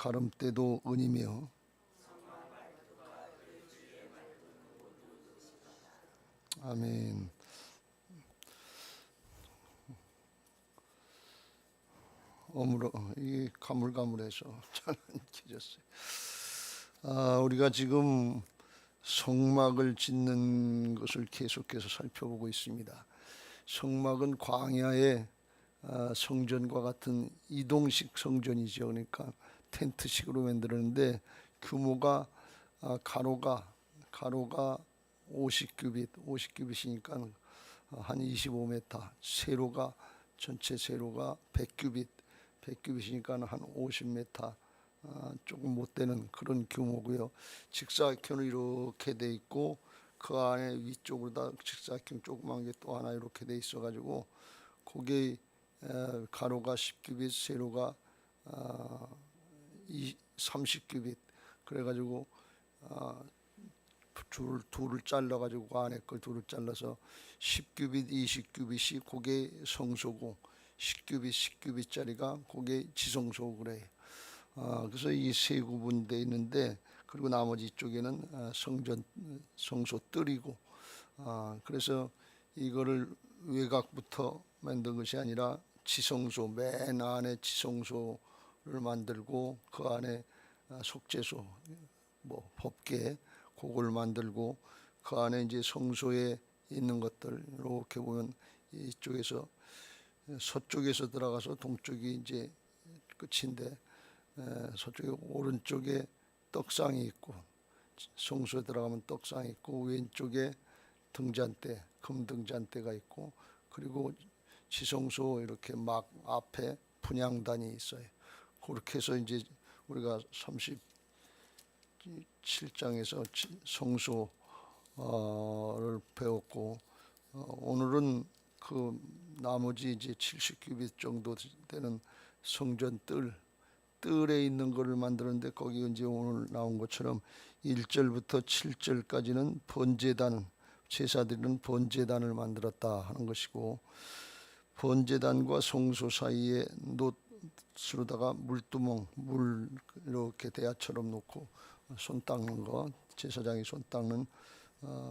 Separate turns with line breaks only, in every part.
가름대도 은이며 아멘. 어물어 이게 가물가물해서 잘 안 켜졌어요. 우리가 지금 성막을 짓는 것을 계속해서 살펴보고 있습니다. 성막은 광야의 성전과 같은 이동식 성전이죠. 그러니까 텐트식으로 만들었는데 규모가 가로가 50규빗이니까 한 25m, 세로가 전체 세로가 100규빗이니까 한 50m, 조금 못 되는 그런 규모고요. 직사각형으로 이렇게 돼 있고 그 안에 위쪽으로 다 직사각형 조그만 게 또 하나 이렇게 돼 있어 가지고 그게 가로가 10규빗, 세로가 30규빗, 그래 가지고 둘을 잘라 가지고 그 안에 걸 둘을 잘라서 10규빗, 20규빗이 그게 성소고 10규빗짜리가 그게 지성소고 그래요. 그래서 이 세 구분돼 있는데, 그리고 나머지 쪽에는 성소 뜰이고, 그래서 이거를 외곽부터 만든 것이 아니라 지성소, 맨 안에 지성소를 만들고 그 안에 속죄소, 뭐 법궤 그걸 만들고 그 안에 이제 성소에 있는 것들 이렇게 보면 이쪽에서 서쪽에서 들어가서 동쪽이 이제 끝인데, 서쪽에 오른쪽에 떡상이 있고 성소에 들어가면 떡상이 있고 왼쪽에 등잔대, 금등잔대가 있고, 그리고 지성소 이렇게 막 앞에 분향단이 있어요. 그렇게 해서 이제 우리가 37장에서 성소를 배웠고, 오늘은 그 나머지 이제 70규빗 정도 되는 성전 뜰에 있는 것을 만드는데, 거기 이제 오늘 나온 것처럼 1절부터 7절까지는 번제단, 제사드리는 번제단을 만들었다 하는 것이고, 번제단과 성소 사이에 놋으로다가 물두멍, 물 이렇게 대야처럼 놓고 손 닦는 거, 제사장이 손 닦는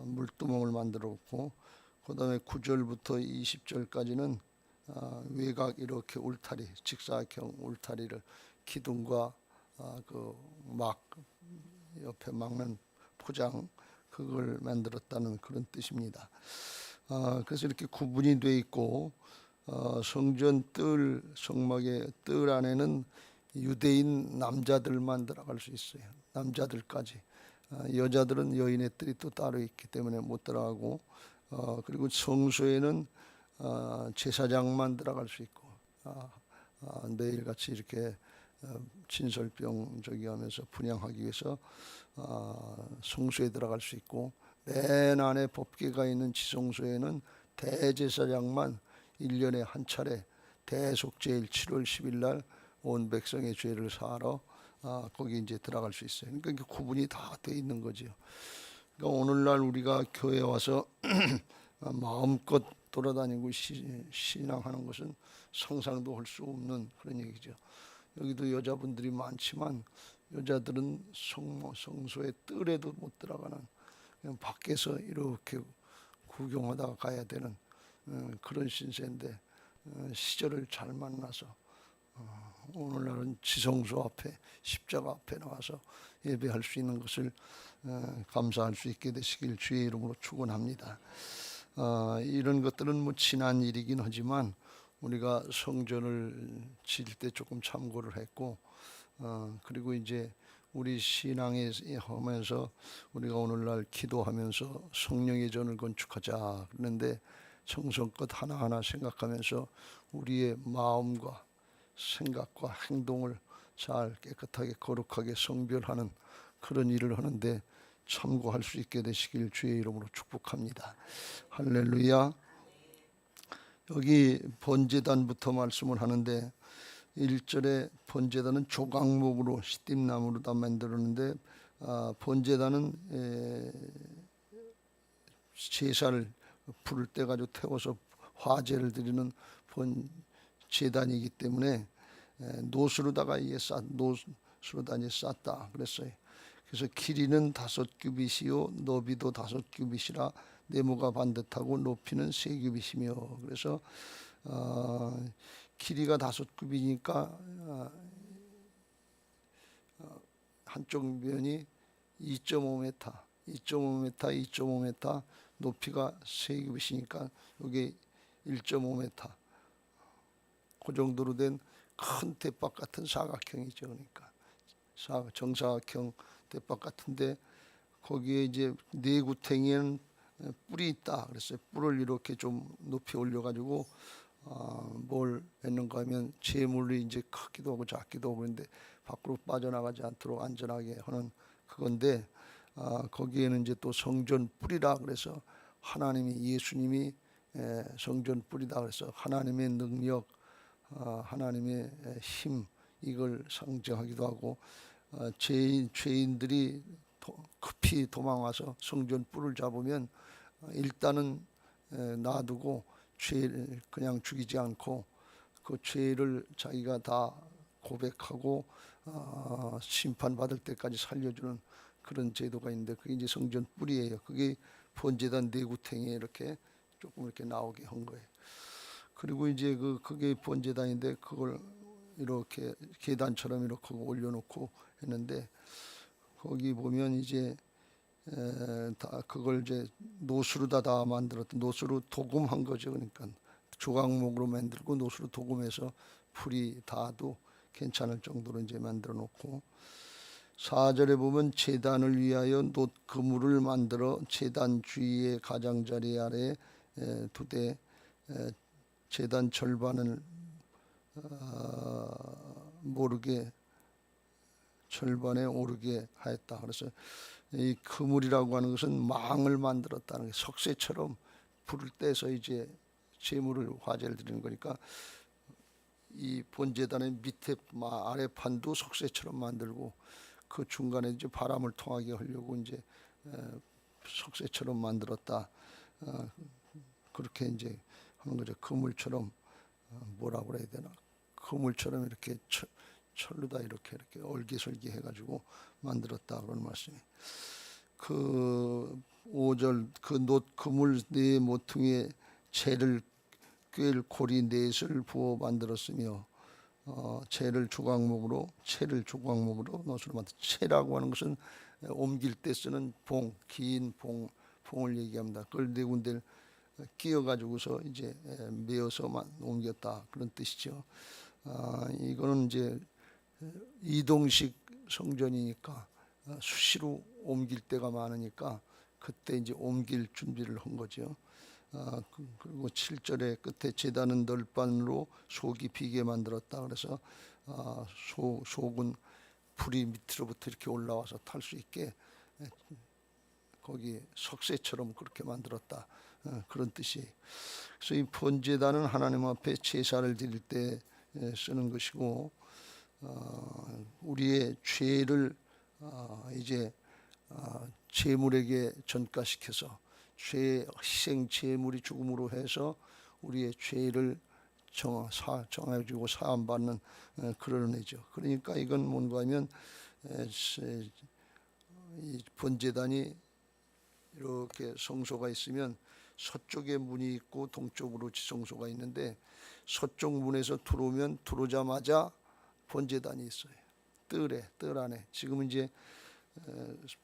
물두멍을 만들었고, 그 다음에 9절부터 20절까지는 외곽 이렇게 울타리, 직사각형 울타리를 기둥과 그 막 옆에 막는 포장, 그걸 만들었다는 그런 뜻입니다. 그래서 이렇게 구분이 돼 있고, 성전 성막의 뜰 안에는 유대인 남자들만 들어갈 수 있어요. 남자들까지. 여자들은 여인의 뜰이 또 따로 있기 때문에 못 들어가고, 그리고 성소에는 제사장만 들어갈 수 있고, 매일같이 이렇게 진설병 하면서 분향하기 위해서 성소에 들어갈 수 있고, 맨 안에 법궤가 있는 지성소에는 대제사장만 1년에 한 차례 대속죄일 7월 10일 날 온 백성의 죄를 사하러 거기 이제 들어갈 수 있어요. 그러니까 이게 구분이 다 돼 있는 거죠. 그러니까 오늘날 우리가 교회 와서 마음껏 돌아다니고 신앙하는 것은 상상도 할 수 없는 그런 얘기죠. 여기도 여자분들이 많지만 여자들은 성소의 뜰에도 못 들어가는, 그냥 밖에서 이렇게 구경하다가 가야 되는 그런 신세인데, 시절을 잘 만나서 오늘날은 지성소 앞에 십자가 앞에 나와서 예배할 수 있는 것을 감사할 수 있게 되시길 주의 이름으로 축원합니다. 이런 것들은 뭐 지난 일이긴 하지만 우리가 성전을 지을 때 조금 참고를 했고, 그리고 이제 우리 신앙에 하면서 우리가 오늘날 기도하면서 성령의 전을 건축하자 그러는데, 정성껏 하나하나 생각하면서 우리의 마음과 생각과 행동을 잘 깨끗하게 거룩하게 성별하는 그런 일을 하는데 참고할 수 있게 되시길 주의 이름으로 축복합니다. 할렐루야. 여기 번제단부터 말씀을 하는데, 1절에 번제단은 조각목으로 시띠나무로 다 만들었는데, 번제단은 제사를 불을 때 가지고 태워서 화제를 드리는 제단이기 때문에 놋으로다가 이게 서로다 이제 쌓다 그랬어요. 그래서 길이는 5규빗이요 너비도 5규빗이라 네모가 반듯하고 높이는 3규빗이며 그래서 길이가 5규빗이니까 한쪽 면이 2.5m, 2.5m, 2.5m, 높이가 3규빗이니까 이게 1.5m. 그 정도로 된 큰 대박 같은 사각형이죠. 그러니까 정사각형 대박 같은데 거기에 이제 내구탱이에는 뿔이 있다. 그래서 뿔을 이렇게 좀 높이 올려가지고 뭘 했는가 하면 재물이 이제 크기도 하고 작기도 하고 그런데 밖으로 빠져나가지 않도록 안전하게 하는 그건데 거기에는 이제 또 성전 뿔이라 그래서 하나님이 예수님이 성전 뿔이다 그래서 하나님의 능력 하나님의 힘 이걸 상징하기도 하고 죄인들이 급히 도망와서 성전 뿔을 잡으면 일단은 놔두고 죄를 그냥 죽이지 않고 그 죄를 자기가 다 고백하고 심판받을 때까지 살려주는 그런 제도가 있는데 그게 이제 성전 뿔이에요. 그게 번제단 내구탱이에 이렇게 조금 이렇게 나오게 한 거예요. 그리고 이제 그게 번제단인데 그걸 이렇게 계단처럼 이렇게 올려놓고 했는데 거기 보면 이제 다 그걸 이제 노수로 다 만들었던 노수로 도금한 거죠. 그러니까 조각목으로 만들고 노수로 도금해서 풀이 닿아도 괜찮을 정도로 이제 만들어 놓고 4절에 보면 제단을 위하여 놋 그물을 만들어 제단 주위의 가장자리 아래 두되 제단 절반을 모르게 절반에 오르게 하였다. 그래서 이 그물이라고 하는 것은 망을 만들었다는 게 석쇠처럼 불을 떼서 이제 제물을 화제를 드리는 거니까 이 본제단의 밑에 아래 판도 석쇠처럼 만들고 그 중간에 이제 바람을 통하게 하려고 이제 석쇠처럼 만들었다. 그렇게 이제 하는 거죠. 그물처럼 뭐라고 그래야 되나? 그물처럼 이렇게 철로다 이렇게 얼기설기 해가지고 만들었다 그런 말씀이. 그 5절 그 놋 그물 네 모퉁이에 채를 꿰일 고리 넷을 부어 만들었으며 채를 조각목으로 놋으로 만든 채라고 하는 것은 옮길 때 쓰는 긴 봉을 얘기합니다. 그걸 네 군데를 끼어 가지고서 이제 메어서만 옮겼다 그런 뜻이죠. 이거는 이제 이동식 성전이니까 수시로 옮길 때가 많으니까 그때 이제 옮길 준비를 한 거죠. 그리고 7절에 끝에 제단은 널판으로 속이 비게 만들었다. 그래서 속은 불이 밑으로부터 이렇게 올라와서 탈 수 있게 거기 석쇠처럼 그렇게 만들었다. 그런 뜻이. 그래서 이 번제단은 하나님 앞에 제사를 드릴 때 쓰는 것이고 우리의 죄를 이제 제물에게 전가시켜서 희생 제물이 죽음으로 해서 우리의 죄를 정해주고 사함받는 그런 의죠. 그러니까 이건 뭔가 하면 이 번제단이 이렇게 성소가 있으면 서쪽에 문이 있고 동쪽으로 지성소가 있는데 서쪽 문에서 들어오면 들어오자마자 번제단이 있어요. 뜰 안에. 지금 이제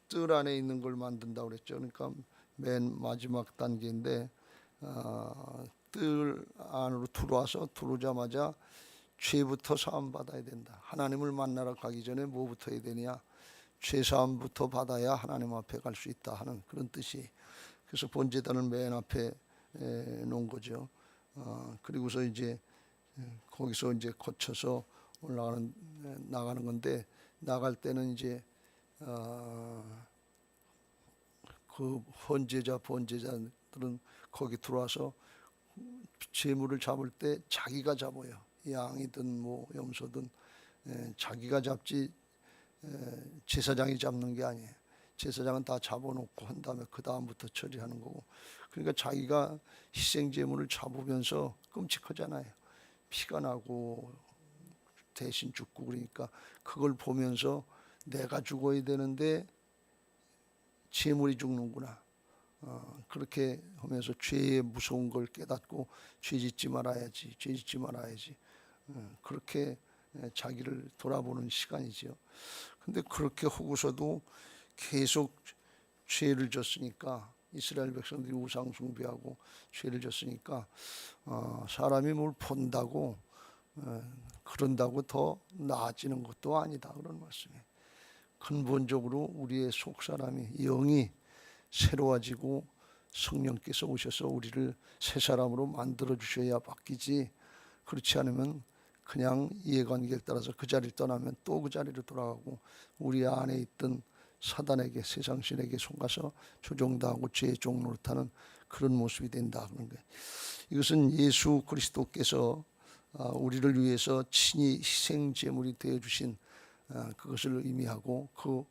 뜰 안에 있는 걸 만든다고 그랬죠. 그러니까 맨 마지막 단계인데 뜰 안으로 들어오자마자 죄부터 사함 받아야 된다. 하나님을 만나러 가기 전에 뭐부터 해야 되냐? 죄 사함부터 받아야 하나님 앞에 갈 수 있다 하는 그런 뜻이. 그래서 번제단을 맨 앞에 놓은 거죠. 그리고서 이제 거기서 이제 거쳐서 나가는 건데 나갈 때는 이제 그 번제자들은 거기 들어와서 제물을 잡을 때 자기가 잡아요. 양이든 뭐 염소든 자기가 잡지 제사장이 잡는 게 아니에요. 제사장은 다 잡아놓고 한 다음에 그 다음부터 처리하는 거고. 그러니까 자기가 희생 제물을 잡으면서 끔찍하잖아요. 피가 나고 대신 죽고 그러니까 그걸 보면서 내가 죽어야 되는데 재물이 죽는구나. 그렇게 하면서 죄의 무서운 걸 깨닫고 죄 짓지 말아야지, 죄 짓지 말아야지. 그렇게 자기를 돌아보는 시간이죠. 근데 그렇게 하고서도 계속 죄를 졌으니까, 이스라엘 백성들이 우상 숭배하고 죄를 졌으니까 사람이 뭘 본다고 그런다고 더 나아지는 것도 아니다, 그런 말씀이에요. 근본적으로 우리의 속 사람이, 영이 새로워지고 성령께서 오셔서 우리를 새 사람으로 만들어 주셔야 바뀌지, 그렇지 않으면 그냥 이해관계에 따라서 그 자리를 떠나면 또 그 자리로 돌아가고 우리 안에 있던 사단에게, 세상신에게 속아서 조종당하고 죄의 종노릇하는 그런 모습이 된다, 그런 거예요. 이것은 예수 그리스도께서 우리를 위해서 친히 희생 제물이 되어 주신 그것을 의미하고, 그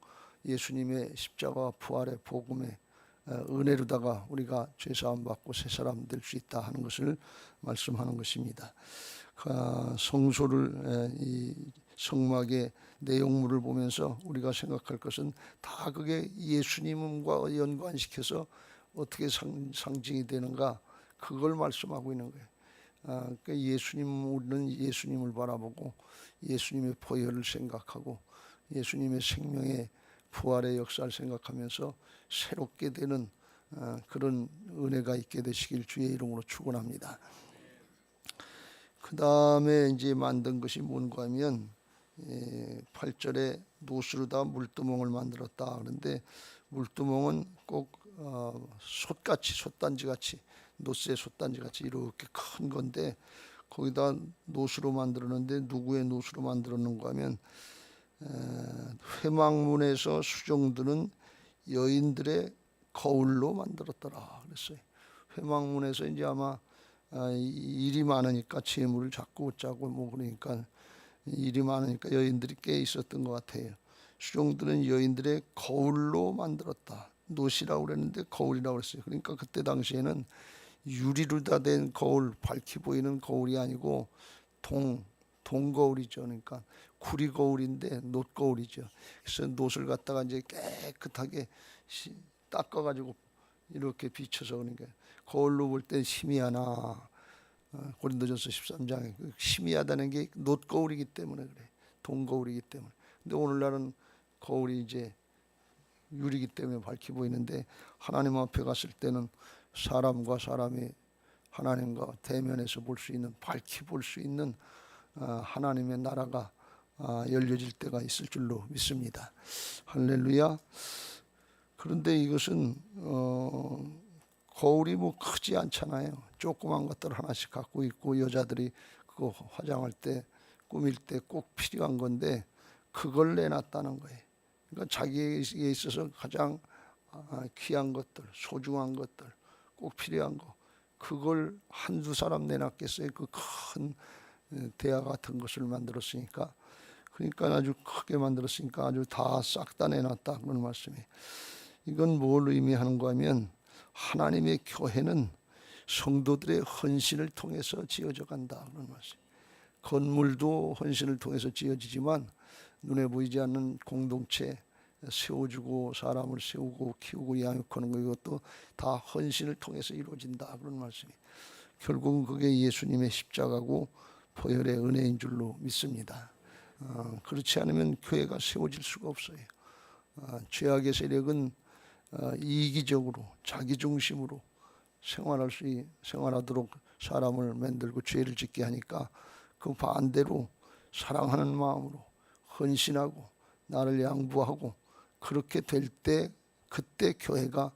예수님의 십자가 부활의 복음의 은혜로다가 우리가 죄사함 받고 새 사람 될 수 있다 하는 것을 말씀하는 것입니다. 성소를, 이 성막의 내용물을 보면서 우리가 생각할 것은 다 그게 예수님과 연관시켜서 어떻게 상징이 되는가, 그걸 말씀하고 있는 거예요. 그러니까 우리는 예수님을 바라보고 예수님의 보혈을 생각하고 예수님의 생명의 부활의 역사를 생각하면서 새롭게 되는 그런 은혜가 있게 되시길 주의 이름으로 축원합니다. 그 다음에 이제 만든 것이 뭔가 하면 8절에 노스로다 물두멍을 만들었다. 그런데 물두멍은 꼭 솥같이, 솥단지같이, 노스의 솥단지같이 이렇게 큰 건데 거기다 노수로 만들었는데 누구의 노수로 만들었는가 하면 회막문에서 수종드는 여인들의 거울로 만들었더라 그랬어요. 회막문에서 이제 아마 일이 많으니까 재물을 자꾸 짜고 뭐 그러니까 일이 많으니까 여인들이 꽤 있었던 것 같아요. 수종드는 여인들의 거울로 만들었다. 노시라고 그랬는데 거울이라고 그랬어요. 그러니까 그때 당시에는 유리로 다 된 거울, 밝히 보이는 거울이 아니고 동거울이죠. 그러니까 구리 거울인데 놋 거울이죠. 그래서 놋을 갖다가 이제 깨끗하게 닦아가지고 이렇게 비춰서, 그러니까 거울로 볼 때 희미하나, 고린도전서 13장에 희미하다는 게 놋 거울이기 때문에 그래, 동거울이기 때문에. 근데 오늘날은 거울이 이제 유리기 때문에 밝히 보이는데 하나님 앞에 갔을 때는 사람과 사람이 하나님과 대면해서 볼 수 있는, 밝히 볼 수 있는 하나님의 나라가 열려질 때가 있을 줄로 믿습니다. 할렐루야. 그런데 이것은 거울이 뭐 크지 않잖아요. 조그만 것들 하나씩 갖고 있고 여자들이 그거 화장할 때, 꾸밀 때 꼭 필요한 건데 그걸 내놨다는 거예요. 그러니까 자기에게 있어서 가장 귀한 것들, 소중한 것들, 꼭 필요한 거, 그걸 한두 사람 내놨겠어요. 그 큰 대야 같은 것을 만들었으니까. 그러니까 아주 크게 만들었으니까 아주 다 싹 다 내놨다, 그런 말씀이에요. 이건 뭘 의미하는가 하면 하나님의 교회는 성도들의 헌신을 통해서 지어져 간다, 그런 말씀. 건물도 헌신을 통해서 지어지지만 눈에 보이지 않는 공동체 세워주고 사람을 세우고 키우고 양육하는 것, 이것도 다 헌신을 통해서 이루어진다, 그런 말씀이에요. 결국은 그게 예수님의 십자가고 보혈의 은혜인 줄로 믿습니다. 그렇지 않으면 교회가 세워질 수가 없어요. 죄악의 세력은 이기적으로 자기중심으로 생활하도록 사람을 만들고 죄를 짓게 하니까 그 반대로 사랑하는 마음으로 헌신하고 나를 양보하고 그렇게 될 때, 그때 교회가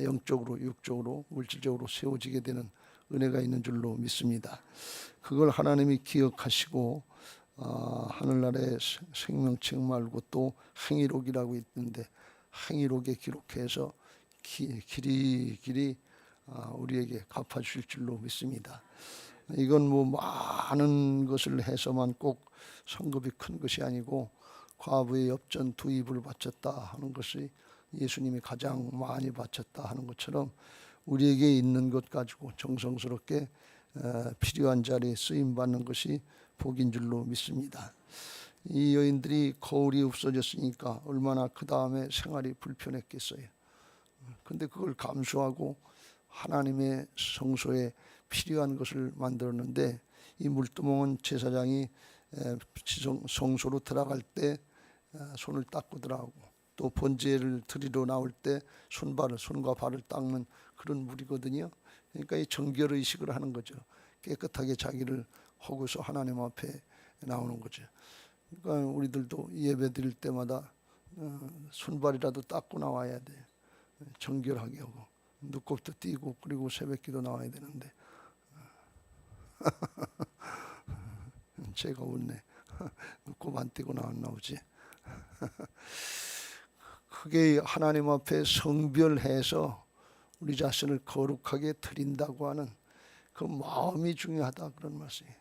영적으로, 육적으로, 물질적으로 세워지게 되는 은혜가 있는 줄로 믿습니다. 그걸 하나님이 기억하시고 하늘나라의 생명책 말고 또 행위록이라고 있는데 행위록에 기록해서 길이 우리에게 갚아주실 줄로 믿습니다. 이건 뭐 많은 것을 해서만 꼭 성급이 큰 것이 아니고 과부의 엽전 두 입을 바쳤다 하는 것이 예수님이 가장 많이 바쳤다 하는 것처럼 우리에게 있는 것 가지고 정성스럽게 필요한 자리에 쓰임받는 것이 복인 줄로 믿습니다. 이 여인들이 거울이 없어졌으니까 얼마나 그 다음에 생활이 불편했겠어요. 근데 그걸 감수하고 하나님의 성소에 필요한 것을 만들었는데, 이 물두멍은 제사장이 성소로 들어갈 때 손을 닦고 들어가고, 또 번제를 드리러 나올 때 손과 발을 닦는 그런 물이거든요. 그러니까 이 정결 의식을 하는 거죠. 깨끗하게 자기를 하고서 하나님 앞에 나오는 거죠. 그러니까 우리들도 예배 드릴 때마다 손발이라도 닦고 나와야 돼. 정결하게 하고 눈곱도 띄고, 그리고 새벽기도 나와야 되는데 제가 웃네. 눈곱 안 띄고 나오지. 그게 하나님 앞에 성별해서 우리 자신을 거룩하게 드린다고 하는 그 마음이 중요하다, 그런 말씀이에요.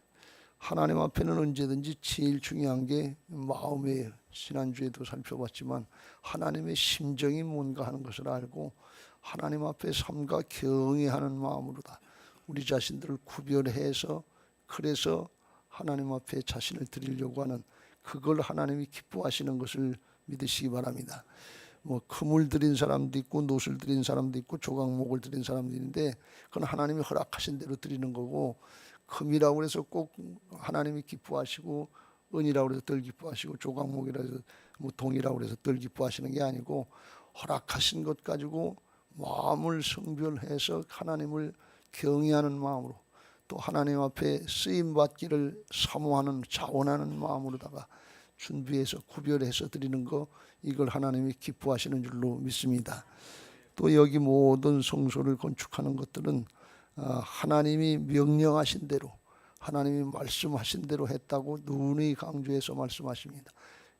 하나님 앞에는 언제든지 제일 중요한 게 마음이에요. 지난주에도 살펴봤지만 하나님의 심정이 뭔가 하는 것을 알고 하나님 앞에 삼가 경외하는 마음으로다 우리 자신들을 구별해서, 그래서 하나님 앞에 자신을 드리려고 하는, 그걸 하나님이 기뻐하시는 것을 믿으시기 바랍니다. 뭐 금을 드린 사람도 있고 노술 드린 사람도 있고 조각목을 드린 사람도 있는데, 그건 하나님이 허락하신 대로 드리는 거고, 금이라고 해서 꼭 하나님이 기뻐하시고, 은이라고 해서 덜 기뻐하시고, 조각목이라고 해서 뭐 동이라고 해서 덜 기뻐하시는 게 아니고, 허락하신 것 가지고 마음을 성별해서 하나님을 경외하는 마음으로, 또 하나님 앞에 쓰임 받기를 사모하는 자원하는 마음으로다가 준비해서 구별해서 드리는 거, 이걸 하나님이 기뻐하시는 줄로 믿습니다. 또 여기 모든 성소를 건축하는 것들은 하나님이 명령하신 대로, 하나님이 말씀하신 대로 했다고 누누이 강조해서 말씀하십니다.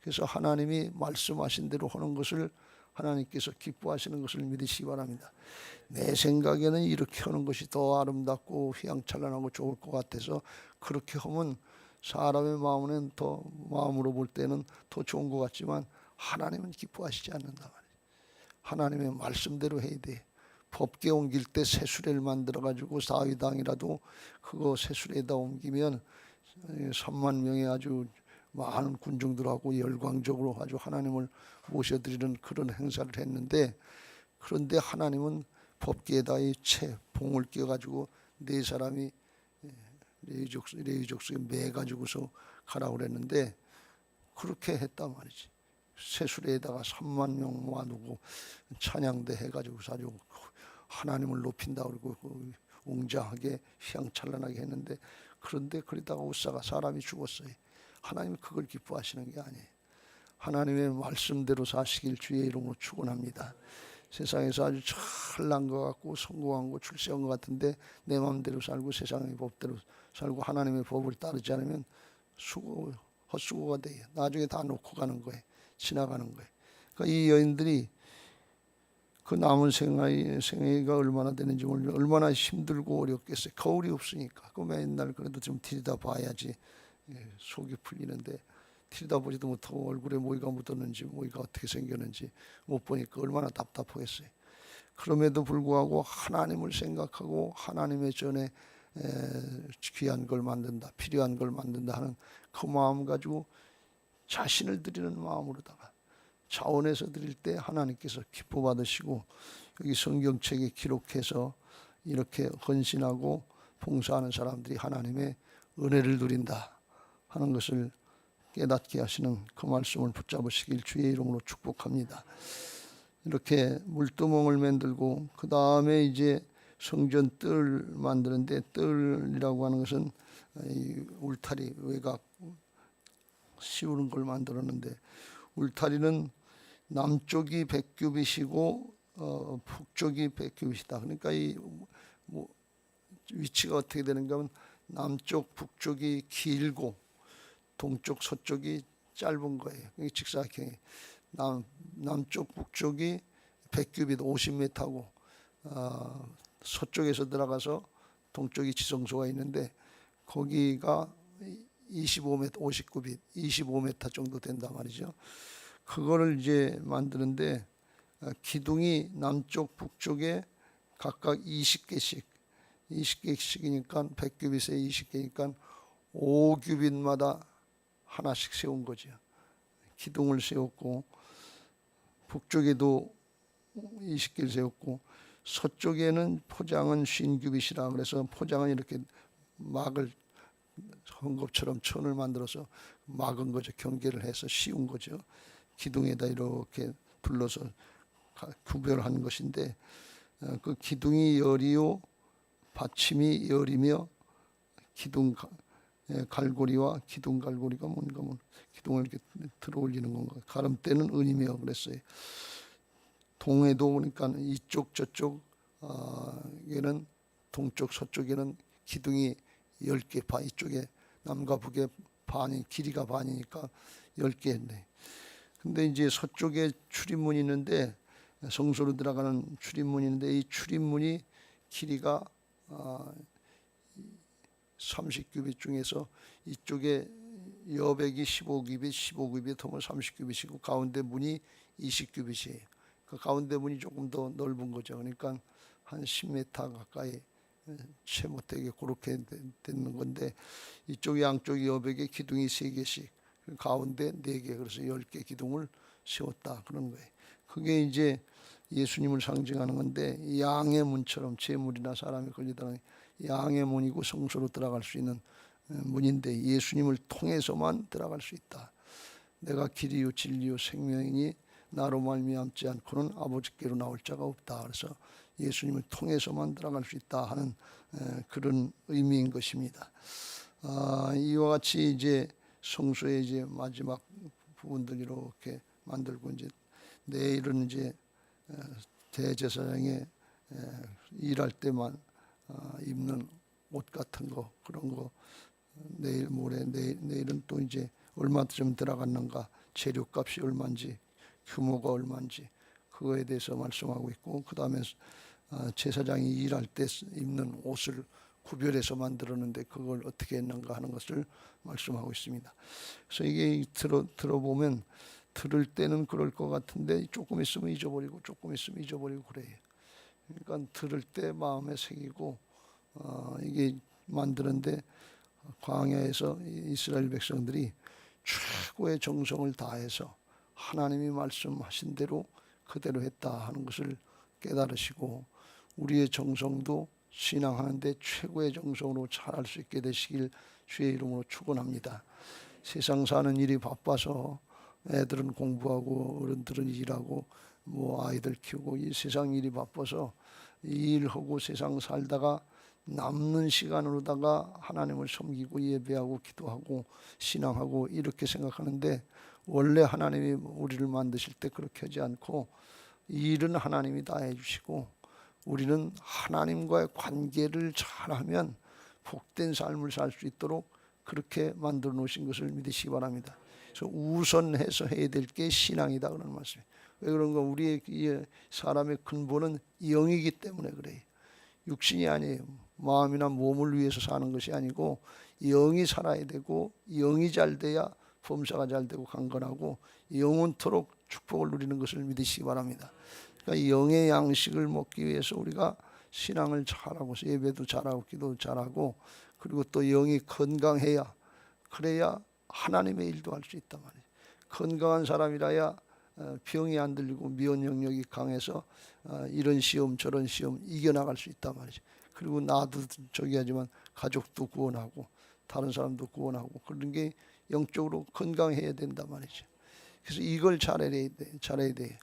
그래서 하나님이 말씀하신 대로 하는 것을 하나님께서 기뻐하시는 것을 믿으시기 바랍니다. 내 생각에는 이렇게 하는 것이 더 아름답고 휘황찬란하고 좋을 것 같아서 그렇게 하면 사람의 마음으로 볼 때는 더 좋은 것 같지만 하나님은 기뻐하시지 않는다 말이에요. 하나님의 말씀대로 해야 돼. 법궤 옮길 때 새수레를 만들어 가지고 사위당이라도 그거 새수레에다 옮기면 3만 명의 아주 많은 군중들하고 열광적으로 아주 하나님을 모셔드리는 그런 행사를 했는데, 그런데 하나님은 법궤에다 이 봉을 끼워가지고 네 사람이 레위 족속에 매 가지고서 가라고 그랬는데, 그렇게 했단 말이지. 새수레에다가 3만 명 모아두고 찬양대 해가지고서 아주 하나님을 높인다 그러고 웅장하게 휘황찬란하게 했는데, 그런데 그러다가 웃사가 사람이 죽었어요. 하나님이 그걸 기뻐하시는 게 아니에요. 하나님의 말씀대로 사시길 주의 이름으로 축원합니다. 세상에서 아주 잘난 것 같고 성공한 거 출세한 것 같은데 내 마음대로 살고 세상의 법대로 살고 하나님의 법을 따르지 않으면 헛수고가 돼요. 나중에 다 놓고 가는 거예요. 지나가는 거예요. 그러니까 이 여인들이 그 남은 생애가 얼마나 되는지 모르겠어요. 얼마나 힘들고 어렵겠어요. 거울이 없으니까. 그 맨날 그래도 좀 들여다봐야지 속이 풀리는데, 들여다보지도 못하고 얼굴에 모이가 묻었는지 모이가 어떻게 생겼는지 못 보니까 얼마나 답답하겠어요. 그럼에도 불구하고 하나님을 생각하고 하나님의 전에 귀한 걸 만든다, 필요한 걸 만든다 하는 그 마음 가지고 자신을 드리는 마음으로다가 자원해서 드릴 때 하나님께서 기뻐 받으시고, 여기 성경책에 기록해서 이렇게 헌신하고 봉사하는 사람들이 하나님의 은혜를 누린다 하는 것을 깨닫게 하시는 그 말씀을 붙잡으시길 주의 이름으로 축복합니다. 이렇게 물두멍을 만들고 그 다음에 이제 성전 뜰 만드는데, 뜰이라고 하는 것은 이 울타리 외곽 씌우는 걸 만들었는데, 울타리는 남쪽이 100규빗이고 북쪽이 100규빗이다. 그러니까 이 위치가 어떻게 되는가 하면 남쪽 북쪽이 길고 동쪽 서쪽이 짧은 거예요. 이게 직사각형이. 남쪽 북쪽이 100규빗 50m고 서쪽에서 들어가서 동쪽이 지성소가 있는데 거기가 25m 59빗 25m 정도 된단 말이죠. 그거를 이제 만드는데 기둥이 남쪽 북쪽에 각각 20개씩이니까 100규빗에 20개니까 5규빗마다 하나씩 세운 거죠. 기둥을 세웠고 북쪽에도 20개를 세웠고 서쪽에는 포장은 50규빗이라 그래서 포장은 이렇게 막을 헝겊처럼 천을 만들어서 막은 거죠. 경계를 해서 씌운 거죠. 기둥에다 이렇게 둘러서 구별한 것인데 그 기둥이 열이요 받침이 열이며 기둥 갈고리와 기둥 갈고리가 뭔가 기둥을 이렇게 들어 올리는 건가. 가름대는 은이며 그랬어요. 동해도 보니까 이쪽 저쪽 에는 동쪽 서쪽에는 기둥이 10개 반, 이쪽에 남과 북의 반이 길이가 반이니까 10개인데 근데 이제 서쪽에 출입문이 있는데 성소로 들어가는 출입문이 있는데 이 출입문이 길이가 30규빗 중에서 이쪽에 여백이 15규빗, 15규빗 더면 30규빗이고 가운데 문이 20규빗이에요. 그 가운데 문이 조금 더 넓은 거죠. 그러니까 한 10m 가까이 채 못되게 그렇게 되는 건데 이쪽 양쪽 여백에 기둥이 3개씩 가운데 4개 그래서 10개 기둥을 세웠다 그런 거예요. 그게 이제 예수님을 상징하는 건데 양의 문처럼 재물이나 사람이 걸리다는 양의 문이고 성소로 들어갈 수 있는 문인데 예수님을 통해서만 들어갈 수 있다. 내가 길이요 진리요 생명이니 나로 말미암지 않고는 아버지께로 나올 자가 없다. 그래서 예수님을 통해서만 들어갈 수 있다 하는 그런 의미인 것입니다. 이와 같이 이제 성소의 이제 마지막 부분들 이렇게 만들고 이제 내일은 이제 대제사장의 일할 때만 입는 옷 같은 거 그런 거 내일 모레 내일은 또 이제 얼마쯤 들어갔는가 재료값이 얼마인지 규모가 얼마인지 그거에 대해서 말씀하고 있고 그 다음에 제사장이 일할 때 입는 옷을 구별해서 만들었는데 그걸 어떻게 했는가 하는 것을 말씀하고 있습니다. 그래서 이게 들어보면 들을 때는 그럴 것 같은데 조금 있으면 잊어버리고 조금 있으면 잊어버리고 그래요. 그러니까 들을 때 마음에 새기고 이게 만드는데 광야에서 이스라엘 백성들이 최고의 정성을 다해서 하나님이 말씀하신 대로 그대로 했다 하는 것을 깨달으시고 우리의 정성도 신앙하는데 최고의 정성으로 잘할 수 있게 되시길 주의 이름으로 축원합니다. 세상 사는 일이 바빠서 애들은 공부하고 어른들은 일하고 뭐 아이들 키우고 이 세상 일이 바빠서 이 일하고 세상 살다가 남는 시간으로다가 하나님을 섬기고 예배하고 기도하고 신앙하고 이렇게 생각하는데 원래 하나님이 우리를 만드실 때 그렇게 하지 않고 이 일은 하나님이 다 해주시고 우리는 하나님과의 관계를 잘하면 복된 삶을 살 수 있도록 그렇게 만들어 놓으신 것을 믿으시기 바랍니다. 그래서 우선해서 해야 될 게 신앙이다 그런 말씀이에요. 왜 그런가? 우리의 사람의 근본은 영이기 때문에 그래요. 육신이 아니에요. 마음이나 몸을 위해서 사는 것이 아니고 영이 살아야 되고 영이 잘 돼야 범사가 잘 되고 강건하고 영원토록 축복을 누리는 것을 믿으시기 바랍니다. 그러니까 영의 양식을 먹기 위해서 우리가 신앙을 잘하고 예배도 잘하고 기도도 잘하고 그리고 또 영이 건강해야 그래야 하나님의 일도 할 수 있단 말이에요. 건강한 사람이라야 병이 안 들리고 미원 영역이 강해서 이런 시험 저런 시험 이겨나갈 수 있단 말이죠. 그리고 나도 저기 하지만 가족도 구원하고 다른 사람도 구원하고 그런 게 영적으로 건강해야 된단 말이죠. 그래서 이걸 잘해야 돼.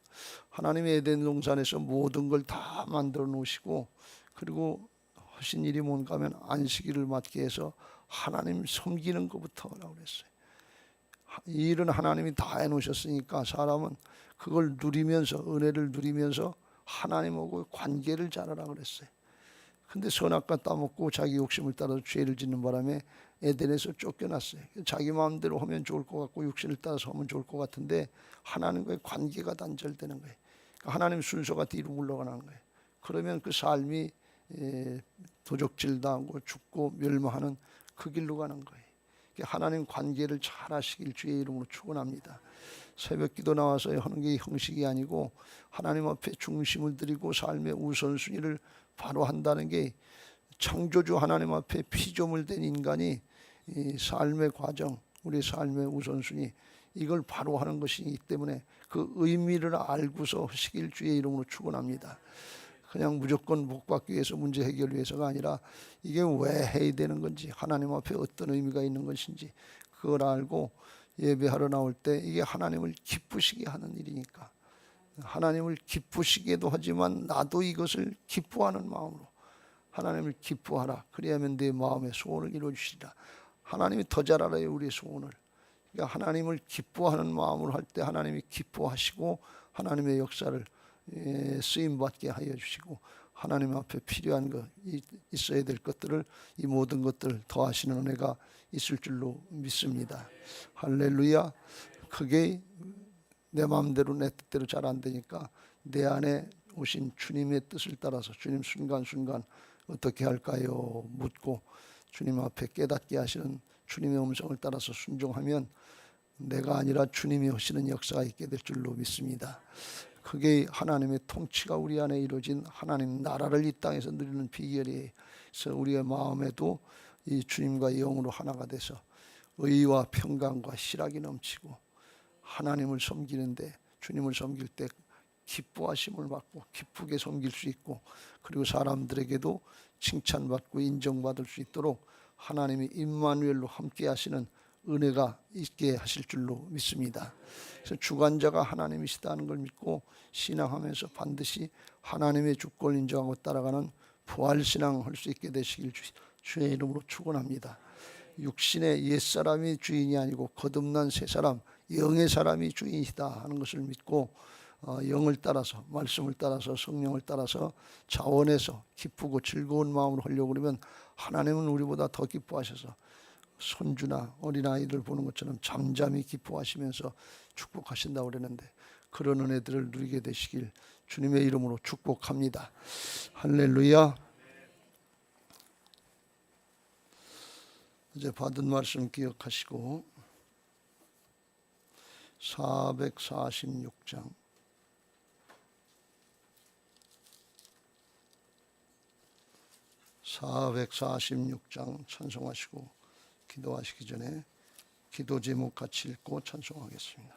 하나님의 에덴 동산에서 모든 걸 다 만들어 놓으시고 그리고 하신 일이 뭔가 하면 안식일을 맞게 해서 하나님 섬기는 것부터 하라고 그랬어요. 이 일은 하나님이 다 해놓으셨으니까 사람은 그걸 누리면서 은혜를 누리면서 하나님하고 관계를 잘하라고 그랬어요. 근데 선악과 따먹고 자기 욕심을 따라서 죄를 짓는 바람에 에덴에서 쫓겨났어요. 자기 마음대로 하면 좋을 것 같고 육신을 따라서 하면 좋을 것 같은데 하나님과의 관계가 단절되는 거예요. 하나님 순서가 뒤로 물러가는 거예요. 그러면 그 삶이 도적질당하고 죽고 멸망하는 그 길로 가는 거예요. 하나님 관계를 잘 하시길 주의 이름으로 축원합니다. 새벽 기도 나와서 하는 게 형식이 아니고 하나님 앞에 중심을 드리고 삶의 우선순위를 바로 한다는 게 창조주 하나님 앞에 피조물 된 인간이 이 삶의 과정, 우리 삶의 우선순위 이걸 바로 하는 것이기 때문에 그 의미를 알고서 하시길 주의 이름으로 축원합니다. 그냥 무조건 복 받기 위해서 문제 해결 위해서가 아니라 이게 왜 해야 되는 건지 하나님 앞에 어떤 의미가 있는 것인지 그걸 알고 예배하러 나올 때 이게 하나님을 기쁘시게 하는 일이니까 하나님을 기쁘시게도 하지만 나도 이것을 기뻐하는 마음으로 하나님을 기뻐하라. 그리하면 내 마음의 소원을 이루어주시리라. 하나님이 더 잘 알아요 우리의 소원을. 그러니까 하나님을 기뻐하는 마음으로 할 때 하나님이 기뻐하시고 하나님의 역사를 쓰임받게 하여 주시고 하나님 앞에 필요한 것 있어야 될 것들을 이 모든 것들을 더하시는 은혜가 있을 줄로 믿습니다. 할렐루야. 그게 내 마음대로 내 뜻대로 잘 안 되니까 내 안에 오신 주님의 뜻을 따라서 주님 순간순간 어떻게 할까요? 묻고 주님 앞에 깨닫게 하시는 주님의 음성을 따라서 순종하면 내가 아니라 주님이 하시는 역사가 있게 될 줄로 믿습니다. 그게 하나님의 통치가 우리 안에 이루어진 하나님 나라를 이 땅에서 누리는 비결이에요. 그래서 우리의 마음에도 이 주님과 영으로 하나가 돼서 의와 평강과 희락이 넘치고 하나님을 섬기는데 주님을 섬길 때 기뻐하심을 받고 기쁘게 섬길 수 있고 그리고 사람들에게도 칭찬받고 인정받을 수 있도록 하나님이 임마누엘로 함께 하시는 은혜가 있게 하실 줄로 믿습니다. 그래서 주관자가 하나님이시다는 걸 믿고 신앙하면서 반드시 하나님의 주권을 인정하고 따라가는 부활신앙 할 수 있게 되시길 주의 이름으로 축원합니다. 육신의 옛사람이 주인이 아니고 거듭난 새 사람 영의 사람이 주인이다 하는 것을 믿고 영을 따라서 말씀을 따라서 성령을 따라서 자원해서 기쁘고 즐거운 마음으로 하려고 그러면 하나님은 우리보다 더 기뻐하셔서 손주나 어린아이들 보는 것처럼 잠잠히 기뻐하시면서 축복하신다고 그러는데 그런 은혜들을 누리게 되시길 주님의 이름으로 축복합니다. 할렐루야. 이제 받은 말씀 기억하시고 446장 446장 찬송하시고 기도하시기 전에 기도 제목 같이 읽고 찬송하겠습니다.